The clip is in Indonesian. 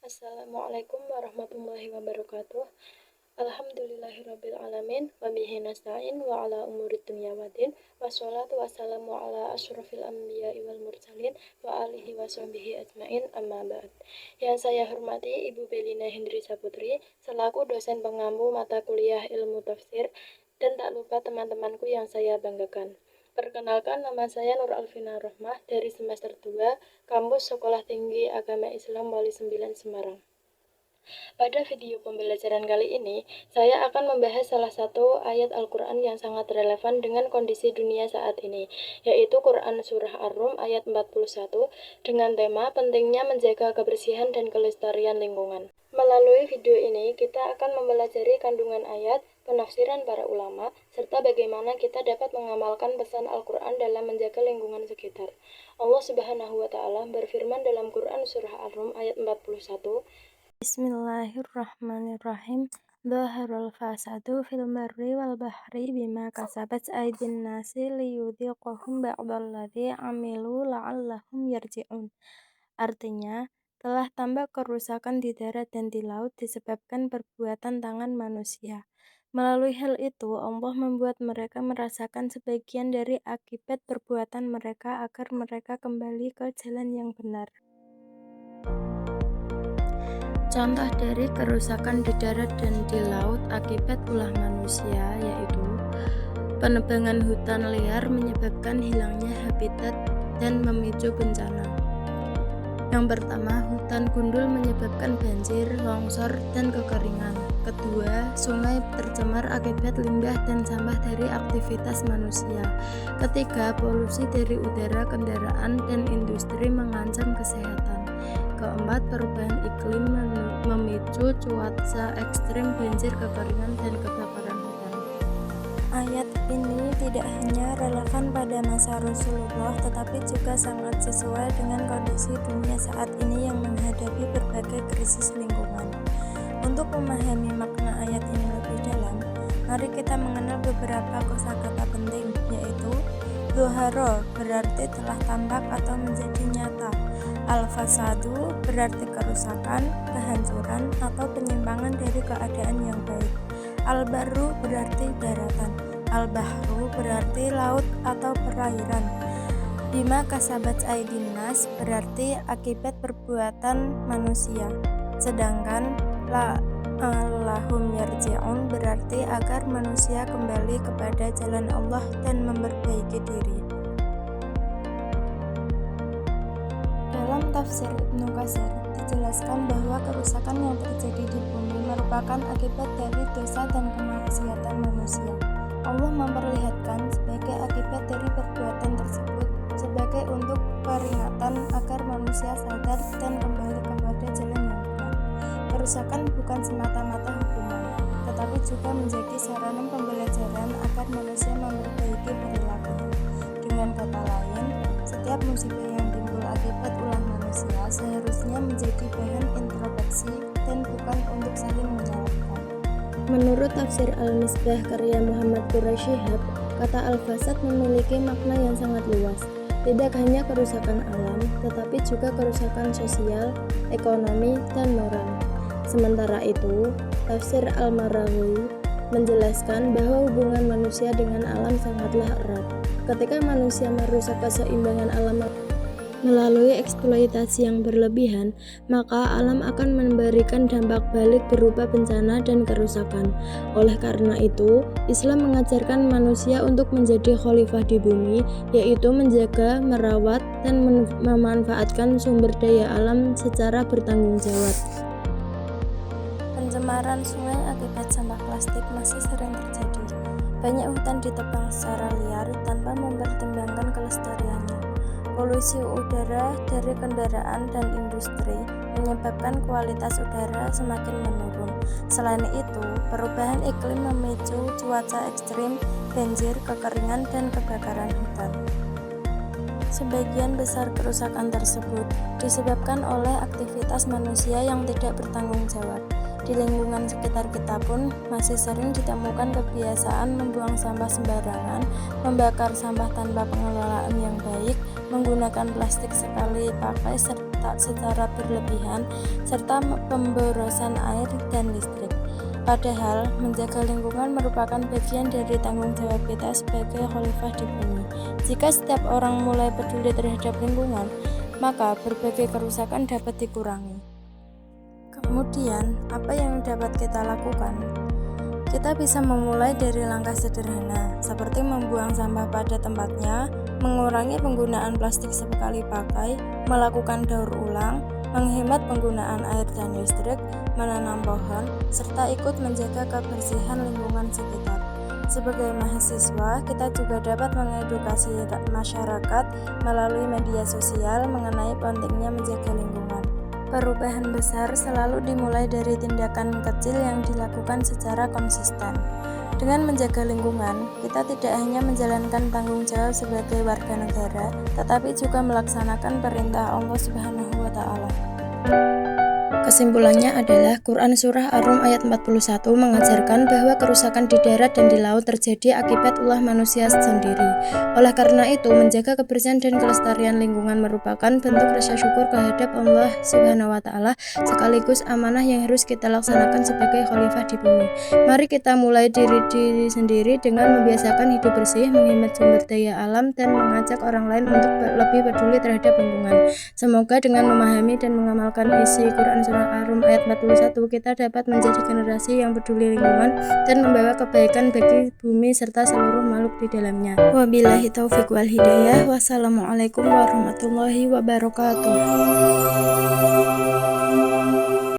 Assalamualaikum warahmatullahi wabarakatuh. Alhamdulillahirabbil alamin wa bihi nasta'in wa ala umurid dunya waddin wassalatu wassalamu ala asyrofil anbiya'i wal mursalin wa alihi wa sahbihi ajmain amma ba'd. Yang saya hormati Ibu Belina Hendri Saputri selaku dosen pengampu mata kuliah ilmu tafsir, dan tak lupa teman-temanku yang saya banggakan. Perkenalkan, nama saya Nur Alvina Rohmah dari semester 2 Kampus Sekolah Tinggi Agama Islam Wali 9 Semarang. Pada video pembelajaran kali ini, saya akan membahas salah satu ayat Al-Quran yang sangat relevan dengan kondisi dunia saat ini, yaitu Quran Surah Ar-Rum ayat 41 dengan tema pentingnya menjaga kebersihan dan kelestarian lingkungan. Melalui video ini, kita akan mempelajari kandungan ayat, penafsiran para ulama, serta bagaimana kita dapat mengamalkan pesan Al-Quran dalam menjaga lingkungan sekitar. Allah Subhanahu wa Ta'ala berfirman dalam Quran Surah Ar-Rum ayat 41, Bismillahirrahmanirrahim. Dhaharul fasadu fil barri wal bahri bima kasabat aydin nasi liyudhiqahum ba'dalladzi amilu la'allahum yarji'un. Artinya, telah tambah kerusakan di darat dan di laut disebabkan perbuatan tangan manusia. Melalui hal itu, Allah membuat mereka merasakan sebagian dari akibat perbuatan mereka agar mereka kembali ke jalan yang benar. Contoh dari kerusakan di darat dan di laut akibat ulah manusia yaitu penebangan hutan liar menyebabkan hilangnya habitat dan memicu bencana. Yang pertama, hutan gundul menyebabkan banjir, longsor, dan kekeringan. Kedua, sungai tercemar akibat limbah dan sampah dari aktivitas manusia. Ketiga, polusi dari udara, kendaraan, dan industri mengancam kesehatan. Keempat, perubahan iklim memicu cuaca ekstrim, banjir, kekeringan, dan kebakaran hutan. Ayat ini tidak hanya relevan pada masa Rasulullah, tetapi juga sangat sesuai dengan kondisi dunia saat ini yang menghadapi berbagai krisis lingkungan. Untuk memahami makna ayat ini lebih dalam, mari kita mengenal beberapa kosakata penting, yaitu Dhuhara berarti telah tampak atau menjadi nyata. Al-fasadu berarti kerusakan, kehancuran, atau penyimpangan dari keadaan yang baik. Al-barru berarti daratan. Al-bahru berarti laut atau perairan. Bima kasabat aydin nas berarti akibat perbuatan manusia. Sedangkan la'allahum yarji'un berarti agar manusia kembali kepada jalan Allah dan memperbaiki diri. Dalam tafsir Ibnu Katsir dijelaskan bahwa kerusakan yang terjadi di bumi merupakan akibat dari dosa dan kemaksiatan manusia. Allah memperlihatkan sebagai akibat dari perbuatan tersebut sebagai untuk peringatan agar manusia sadar dan kembali kepada jalan yang benar. Kerusakan bukan semata-mata hukuman, tetapi juga menjadi sarana pembelajaran agar manusia memperbaiki perilakunya. Dengan kata lain, setiap musibah yang timbul akibat ulah manusia seharusnya menjadi bahan introspeksi dan bukan untuk saling menyalahkan. Menurut tafsir Al-Misbah karya Muhammad Quraish Shihab, kata al-fasad memiliki makna yang sangat luas. Tidak hanya kerusakan alam, tetapi juga kerusakan sosial, ekonomi, dan moral. Sementara itu, tafsir Al-Marawi menjelaskan bahwa hubungan manusia dengan alam sangatlah erat. Ketika manusia merusak keseimbangan alam melalui eksploitasi yang berlebihan, maka alam akan memberikan dampak balik berupa bencana dan kerusakan. Oleh karena itu, Islam mengajarkan manusia untuk menjadi khalifah di bumi, yaitu menjaga, merawat, dan memanfaatkan sumber daya alam secara bertanggung jawab. Pencemaran sungai akibat sampah plastik masih sering terjadi. Banyak hutan ditebang secara liar tanpa mempertimbangkan kelestariannya. Polusi udara dari kendaraan dan industri menyebabkan kualitas udara semakin menurun. Selain itu, perubahan iklim memicu cuaca ekstrim, banjir, kekeringan, dan kebakaran hutan. Sebagian besar kerusakan tersebut disebabkan oleh aktivitas manusia yang tidak bertanggung jawab. Di lingkungan sekitar kita pun masih sering ditemukan kebiasaan membuang sampah sembarangan, membakar sampah tanpa pengelolaan yang baik, menggunakan plastik sekali pakai, tak secara berlebihan, serta pemborosan air dan listrik. Padahal, menjaga lingkungan merupakan bagian dari tanggung jawab kita sebagai khalifah di bumi. Jika setiap orang mulai peduli terhadap lingkungan, maka berbagai kerusakan dapat dikurangi. Kemudian, apa yang dapat kita lakukan? Kita bisa memulai dari langkah sederhana, seperti membuang sampah pada tempatnya, mengurangi penggunaan plastik sekali pakai, melakukan daur ulang, menghemat penggunaan air dan listrik, menanam pohon, serta ikut menjaga kebersihan lingkungan sekitar. Sebagai mahasiswa, kita juga dapat mengedukasi masyarakat melalui media sosial mengenai pentingnya menjaga lingkungan. Perubahan besar selalu dimulai dari tindakan kecil yang dilakukan secara konsisten. Dengan menjaga lingkungan, kita tidak hanya menjalankan tanggung jawab sebagai warga negara, tetapi juga melaksanakan perintah Allah Subhanahu wa Ta'ala. Kesimpulannya adalah Quran Surah Ar-Rum ayat 41 mengajarkan bahwa kerusakan di darat dan di laut terjadi akibat ulah manusia sendiri. Oleh karena itu, menjaga kebersihan dan kelestarian lingkungan merupakan bentuk rasa syukur kehadap Allah Subhanahu wa Ta'ala, sekaligus amanah yang harus kita laksanakan sebagai khalifah di bumi. Mari kita mulai diri sendiri dengan membiasakan hidup bersih, menghemat sumber daya alam, dan mengajak orang lain untuk lebih peduli terhadap lingkungan. Semoga dengan memahami dan mengamalkan isi Quran Surah Ar-Rum ayat 41, kita dapat menjadi generasi yang peduli lingkungan dan membawa kebaikan bagi bumi serta seluruh makhluk di dalamnya. Wabillahi taufiq wal hidayah. Wassalamualaikum warahmatullahi wabarakatuh.